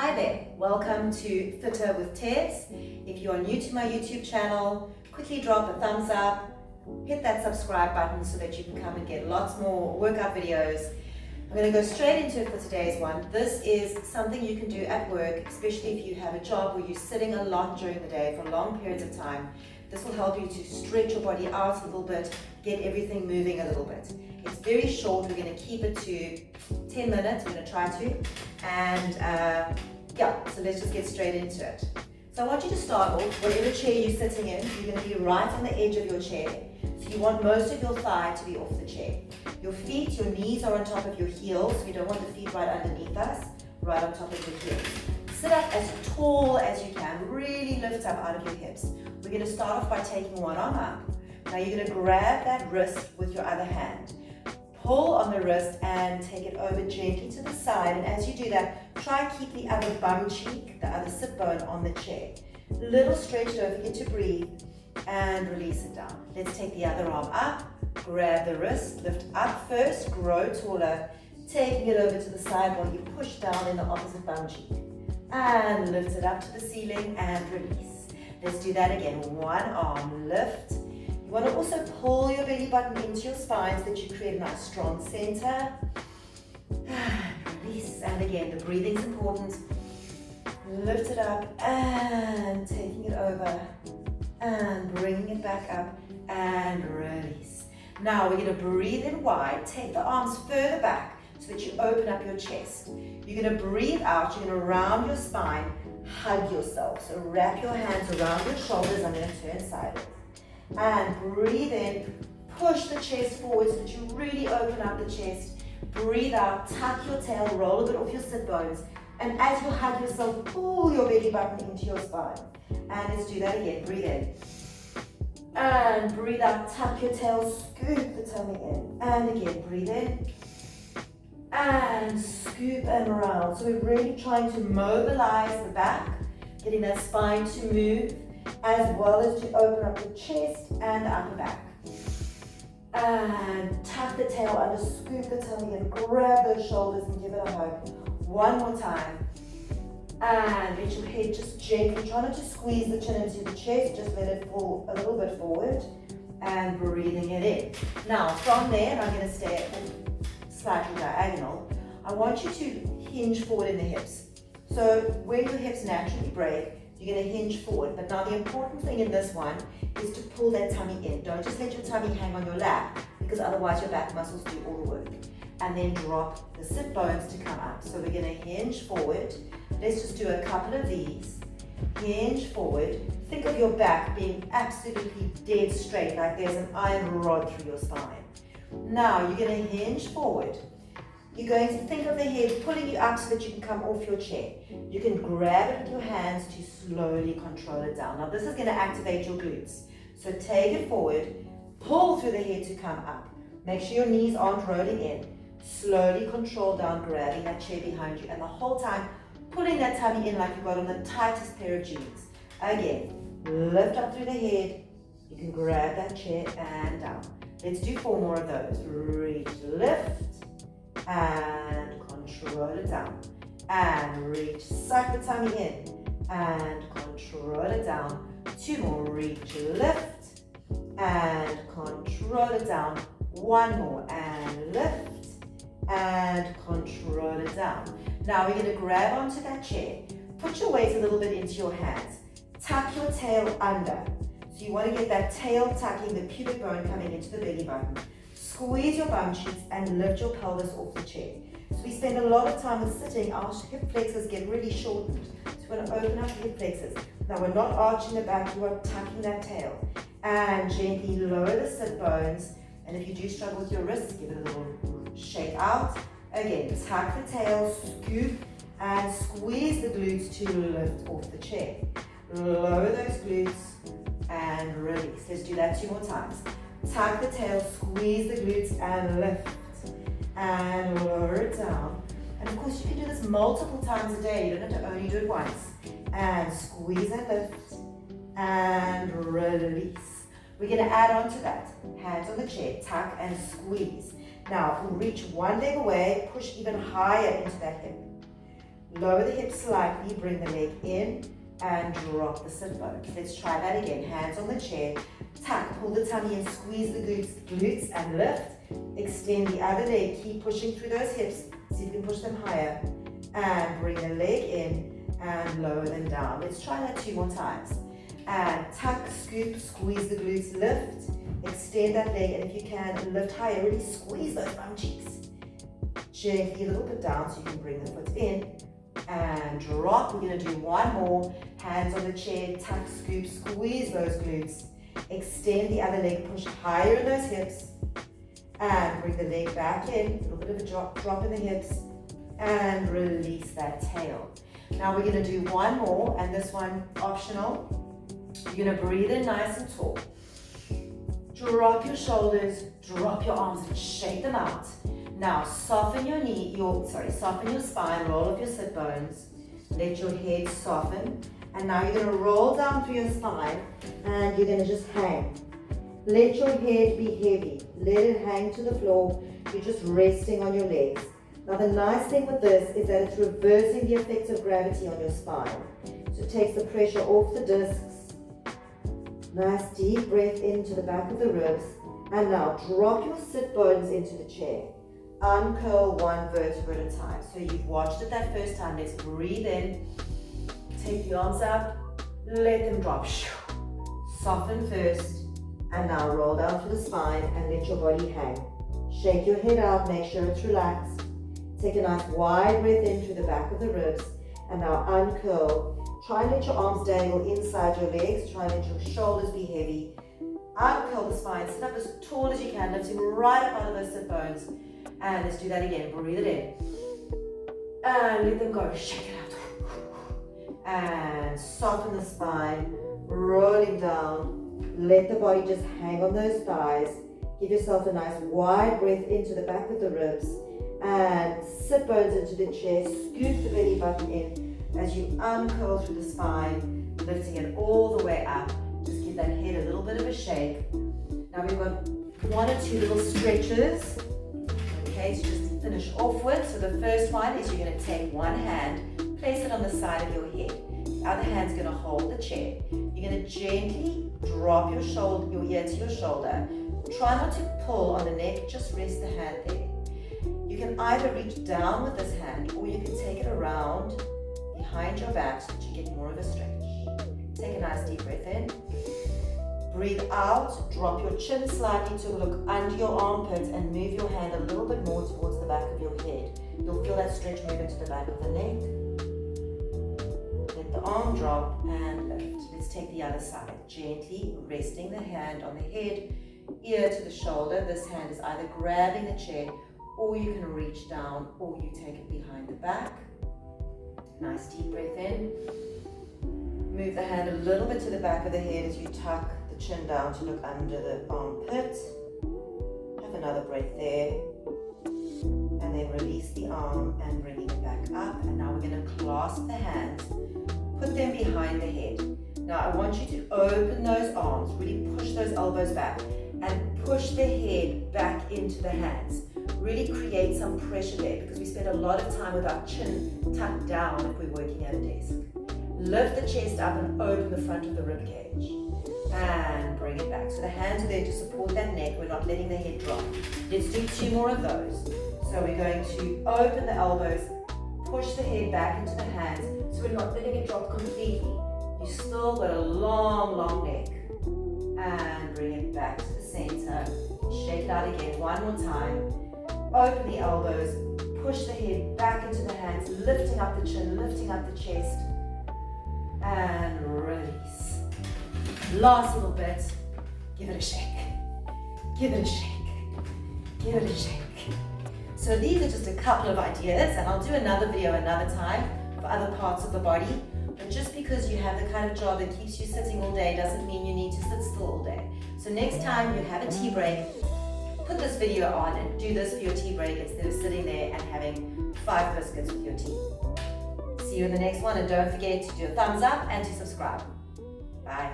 Hi there, welcome to Fitter with Tess. If you are new to my YouTube channel, quickly drop a thumbs up, hit that subscribe button so that you can come and get lots more workout videos. I'm going to go straight into it for today's one. This is something you can do at work, especially if you have a job where you're sitting a lot during the day for long periods of time. This will help you to stretch your body out a little bit, get everything moving a little bit. It's very short. We're going to keep it to 10 minutes. We're going to try to. And so let's just get straight into it. So I want you to start off, whatever chair you're sitting in, you're going to be right on the edge of your chair. So you want most of your thigh to be off the chair. Your feet, your knees are on top of your heels. So you don't want the feet right underneath us, right on top of your heels. Sit up as tall as you can. Really lift up out of your hips. We're going to start off by taking one arm up. Now you're going to grab that wrist with your other hand. Pull on the wrist and take it over gently to the side. And as you do that, try and keep the other bum cheek, the other sit bone on the chair. Little stretch, don't forget to breathe. And release it down. Let's take the other arm up. Grab the wrist, lift up first, grow taller. Taking it over to the side while you push down in the opposite bum cheek. And lift it up to the ceiling and release. Let's do that again. One arm, lift. You want to also pull your belly button into your spine so that you create a nice strong center. And release. And again, the breathing's important. Lift it up and taking it over and bringing it back up and release. Now we're going to breathe in wide. Take the arms further back so that you open up your chest. You're going to breathe out. You're going to round your spine. Hug yourself. So wrap your hands around your shoulders. I'm going to turn sideways. And breathe in, push the chest forward so that you really open up the chest. Breathe out, tuck your tail, roll a bit off your sit bones. And as you hug yourself, pull your belly button into your spine. And let's do that again. Breathe in. And breathe out, tuck your tail, scoop the tummy in. And again, breathe in. And scoop and round. So we're really trying to mobilize the back, getting that spine to move, as well as to open up the chest and the upper back. And tuck the tail under, scoop the tummy in, grab those shoulders and give it a hug. One more time. And let your head just gently, try not to squeeze the chin into the chest, just let it fall a little bit forward and breathing it in. Now from there, and I'm going to stay slightly diagonal, I want you to hinge forward in the hips. So where your hips naturally break, you're going to hinge forward. But now the important thing in this one is to pull that tummy in. Don't just let your tummy hang on your lap, because otherwise your back muscles do all the work. And then drop the sit bones to come up. So we're going to hinge forward. Let's just do a couple of these. Hinge forward. Think of your back being absolutely dead straight, like there's an iron rod through your spine. Now you're going to hinge forward. You're going to think of the head pulling you up so that you can come off your chair. You can grab it with your hands to slowly control it down. Now this is going to activate your glutes. So take it forward, pull through the head to come up. Make sure your knees aren't rolling in. Slowly control down, grabbing that chair behind you, and the whole time pulling that tummy in like you've got on the tightest pair of jeans. Again, lift up through the head. You can grab that chair and down. Let's do 4 more of those. Reach, lift, and control it down. And reach, suck the tummy in, and control it down. 2 more, reach, lift, and control it down. 1 more, and lift, and control it down. Now we're going to grab onto that chair. Put your weight a little bit into your hands. Tuck your tail under. So you want to get that tail tucking, the pubic bone coming into the belly button. Squeeze your bum cheeks and lift your pelvis off the chair. So we spend a lot of time with sitting, our hip flexors get really shortened. So we're going to open up the hip flexors. Now we're not arching the back, you are tucking that tail. And gently lower the sit bones. And if you do struggle with your wrists, give it a little shake out. Again, tuck the tail, scoop, and squeeze the glutes to lift off the chair. Lower those glutes and release. Let's do that 2 more times. Tuck the tail, squeeze the glutes and lift. And lower it down. And of course you can do this multiple times a day. You don't have to only do it once. And squeeze and lift. And release. We're going to add on to that. Hands on the chair, tuck and squeeze. Now, reach one leg away, push even higher into that hip. Lower the hips slightly, bring the leg in, and drop the sit bones. Let's try that again. Hands on the chair, tuck, pull the tummy and squeeze the glutes and lift. Extend the other leg, keep pushing through those hips. See if you can push them higher. And bring the leg in and lower them down. Let's try that 2 more times. And tuck, scoop, squeeze the glutes, lift. Extend that leg, and if you can, lift higher. Really squeeze those bum cheeks. Gently a little bit down so you can bring the foot in. And drop. We're going to do one more. Hands on the chair, tuck, scoop, squeeze those glutes. Extend the other leg, push higher in those hips. And bring the leg back in. A little bit of a drop in the hips. And release that tail. Now we're going to do one more, and this one optional. You're going to breathe in nice and tall. Drop your shoulders, drop your arms and shake them out. Now soften soften your spine, roll up your sit bones. Let your head soften. And now you're going to roll down through your spine and you're going to just hang. Let your head be heavy. Let it hang to the floor. You're just resting on your legs. Now the nice thing with this is that it's reversing the effect of gravity on your spine. So it takes the pressure off the discs. Nice deep breath into the back of the ribs. And now drop your sit bones into the chair. Uncurl one vertebra at a time. So you've watched it that first time. Let's breathe in. Take the arms up. Let them drop. Soften first. And now roll down through the spine and let your body hang. Shake your head out. Make sure it's relaxed. Take a nice wide breath in through the back of the ribs. And now uncurl. Try and let your arms dangle inside your legs. Try and let your shoulders be heavy. Uncurl the spine. Sit up as tall as you can. Lifting right up out of those sit bones. And let's do that again. Breathe it in. And let them go. Shake it out. And soften the spine. Rolling down. Let the body just hang on those thighs. Give yourself a nice wide breath into the back of the ribs. And sit bones into the chest. Scoop the belly button in. As you uncurl through the spine, lifting it all the way up. Just give that head a little bit of a shake. Now we've got 1 or 2 little stretches, okay, to just finish off with. So the first one is you're going to take one hand, place it on the side of your head. The other hand's going to hold the chair. You're going to gently drop your ear to your shoulder. Try not to pull on the neck, just rest the hand there. You can either reach down with this hand or you can take it around behind your back so that you get more of a stretch. Take a nice deep breath in. Breathe out. Drop your chin slightly to look under your armpits and move your hand a little bit more towards the back of your head. You'll feel that stretch move into the back of the neck. Let the arm drop and lift. Let's take the other side. Gently resting the hand on the head, ear to the shoulder. This hand is either grabbing the chair or you can reach down or you take it behind the back. Nice deep breath in. Move the hand a little bit to the back of the head as you tuck the chin down to look under the armpit. Have another breath there. And then release the arm and bring it back up. And now we're going to clasp the hands. Put them behind the head. Now I want you to open those arms. Really push those elbows back. And push the head back into the hands. Really create some pressure there because we spend a lot of time with our chin tucked down if we're working at a desk. Lift the chest up and open the front of the rib cage. And bring it back. So the hands are there to support that neck. We're not letting the head drop. Let's do 2 more of those. So we're going to open the elbows, push the head back into the hands. So we're not letting it drop completely. You still got a long, long neck. And bring it back to the center. Shake it out again 1 more time. Open the elbows, push the head back into the hands, lifting up the chin, lifting up the chest, and release. Last little bit, give it a shake, give it a shake, give it a shake. So these are just a couple of ideas, and I'll do another video another time for other parts of the body, but just because you have the kind of job that keeps you sitting all day doesn't mean you need to sit still all day. So next time you have a tea break, put this video on and do this for your tea break instead of sitting there and having 5 biscuits with your tea. See you in the next one, and don't forget to do a thumbs up and to subscribe. Bye.